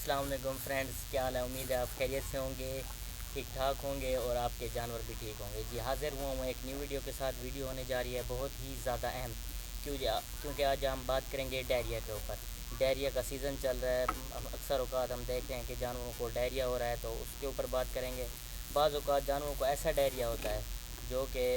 السلام علیکم فرینڈز، کیا حال ہے؟ امید ہے آپ خیریت سے ہوں گے، ٹھیک ٹھاک ہوں گے اور آپ کے جانور بھی ٹھیک ہوں گے۔ جی حاضر ہوا ہوں ایک نیو ویڈیو کے ساتھ۔ ویڈیو ہونے جا رہی ہے بہت ہی زیادہ اہم، کیونکہ آج ہم بات کریں گے ڈائریا کے اوپر۔ ڈائریا کا سیزن چل رہا ہے، اکثر اوقات ہم دیکھتے ہیں کہ جانوروں کو ڈائریا ہو رہا ہے، تو اس کے اوپر بات کریں گے۔ بعض اوقات جانوروں کو ایسا ڈائریا ہوتا ہے جو کہ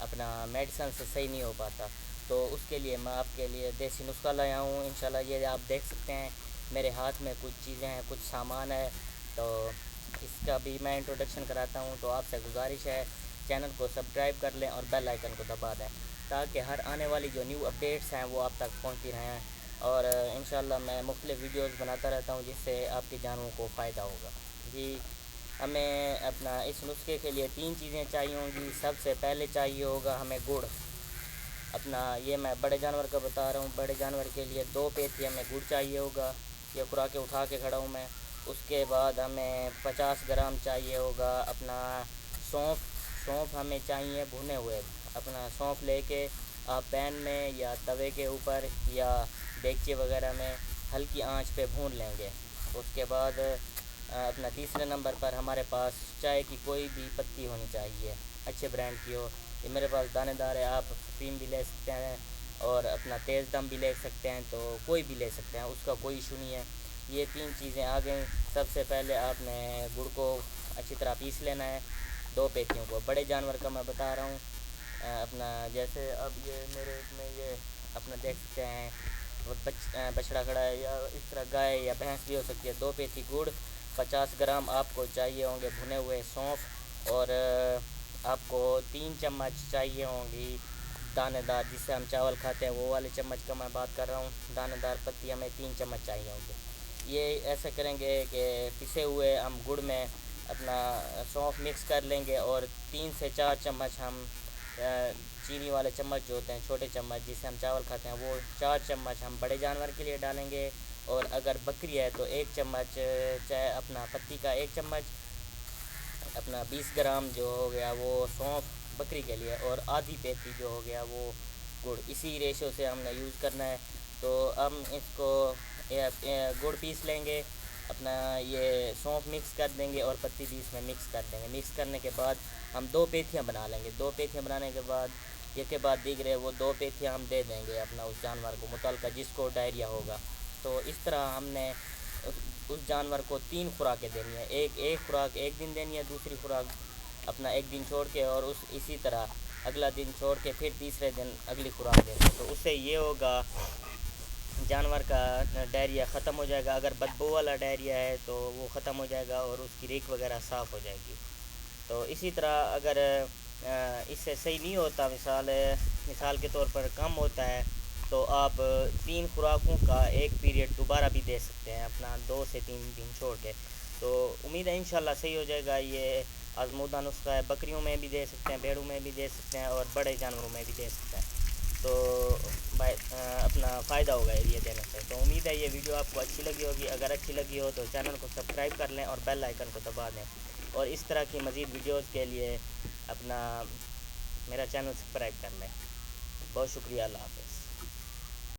اپنا میڈیسن سے صحیح نہیں ہو پاتا، تو اس کے لیے میں آپ کے لیے دیسی نسخہ لایا ہوں انشاءاللہ۔ یہ آپ دیکھ سکتے ہیں میرے ہاتھ میں کچھ چیزیں ہیں، کچھ سامان ہے، تو اس کا بھی میں انٹروڈکشن کراتا ہوں۔ تو آپ سے گزارش ہے چینل کو سبسکرائب کر لیں اور بیل آئیکن کو دبا دیں، تاکہ ہر آنے والی جو نیو اپڈیٹس ہیں وہ آپ تک پہنچتی رہیں، اور انشاءاللہ میں مختلف ویڈیوز بناتا رہتا ہوں جس سے آپ کے جانوروں کو فائدہ ہوگا۔ جی ہمیں اپنا اس نسخے کے لیے 3 چیزیں چاہیے ہوں گی۔ سب سے پہلے چاہیے ہوگا ہمیں گڑ۔ اپنا یہ میں بڑے جانور کا بتا رہا ہوں، بڑے جانور کے لیے 2 پیٹی ہمیں گڑ چاہیے ہوگا۔ یہ خوراکیں اٹھا کے کھڑا ہوں میں۔ اس کے بعد ہمیں 50 گرام چاہیے ہوگا اپنا سونف ہمیں چاہیے بھنے ہوئے۔ اپنا سونف لے کے آپ پین میں یا توے کے اوپر یا دیگچے وغیرہ میں ہلکی آنچ پہ بھون لیں گے۔ اس کے بعد اپنا تیسرے نمبر پر ہمارے پاس چائے کی کوئی بھی پتی ہونی چاہیے، اچھے برانڈ کی ہو۔ یہ میرے پاس دانے دار ہے، آپ فین بھی لے سکتے ہیں اور اپنا تیز دم بھی لے سکتے ہیں، تو کوئی بھی لے سکتے ہیں، اس کا کوئی ایشو نہیں ہے۔ یہ 3 چیزیں آ گئیں۔ سب سے پہلے آپ نے گڑ کو اچھی طرح پیس لینا ہے، 2 پیٹیوں کو۔ بڑے جانور کا میں بتا رہا ہوں، اپنا جیسے اب یہ میرے میں یہ اپنا دیکھ سکتے ہیں بچڑا کھڑا ہے، یا اس طرح گائے یا بھینس بھی ہو سکتی ہے۔ 2 پیٹی گڑ، 50 گرام آپ کو چاہیے ہوں گے بھنے ہوئے سونف، اور آپ کو 3 چمچ چاہیے ہوں گی دانے دار، جس سے ہم چاول کھاتے ہیں وہ والے چمچ کا میں بات کر رہا ہوں۔ دانے دار پتی ہمیں 3 چمچ چاہیے ہوں گے۔ یہ ایسے کریں گے کہ پسے ہوئے ہم گڑ میں اپنا سونف مکس کر لیں گے، اور 3 سے 4 چمچ ہم چینی والے چمچ جو ہوتے ہیں، چھوٹے چمچ جس سے ہم چاول کھاتے ہیں، وہ 4 چمچ ہم بڑے جانور کے لیے ڈالیں گے۔ اور اگر بکری ہے تو 1 چمچ چاہے اپنا پتی کا 1 چمچ، اپنا 20 گرام جو ہو گیا وہ سونف بکری کے لیے، اور آدھی پیٹی جو ہو گیا وہ گڑ۔ اسی ریشو سے ہم نے یوز کرنا ہے۔ تو ہم اس کو گڑ پیس لیں گے، اپنا یہ سونف مکس کر دیں گے اور پتی بھی اس میں مکس کر دیں گے۔ مکس کرنے کے بعد ہم 2 پیٹیاں بنا لیں گے۔ 2 پیٹیاں بنانے کے بعد ایک کے بعد دیگرے وہ 2 پیٹیاں ہم دے دیں گے اپنا اس جانور کو متعلقہ جس کو ڈائریا ہوگا۔ تو اس طرح ہم نے اس جانور کو 3 خوراکیں دینی ہے۔ ایک خوراک ایک دن دینی ہے، دوسری خوراک اپنا 1 دن چھوڑ کے، اور اسی طرح اگلا دن چھوڑ کے پھر تیسرے دن اگلی خوراک دینی ہے۔ تو اس سے یہ ہوگا جانور کا ڈائریا ختم ہو جائے گا۔ اگر بدبو والا ڈائریا ہے تو وہ ختم ہو جائے گا اور اس کی ریک وغیرہ صاف ہو جائے گی۔ تو اسی طرح اگر اس سے صحیح نہیں ہوتا، مثال کے طور پر کم ہوتا ہے، تو آپ 3 خوراکوں کا ایک پیریڈ دوبارہ بھی دے سکتے ہیں، اپنا 2 سے 3 دن چھوڑ کے۔ تو امید ہے انشاءاللہ صحیح ہو جائے گا۔ یہ آزمودہ نسخہ ہے، بکریوں میں بھی دے سکتے ہیں، بھیڑوں میں بھی دے سکتے ہیں، اور بڑے جانوروں میں بھی دے سکتے ہیں۔ تو اپنا فائدہ ہوگا یہ دینے سے۔ تو امید ہے یہ ویڈیو آپ کو اچھی لگی ہوگی۔ اگر اچھی لگی ہو تو چینل کو سبسکرائب کر لیں اور بیل آئیکن کو دبا دیں، اور اس طرح کی مزید ویڈیوز کے لیے اپنا میرا چینل سبسکرائب کر لیں۔ بہت شکریہ، اللہ حافظ۔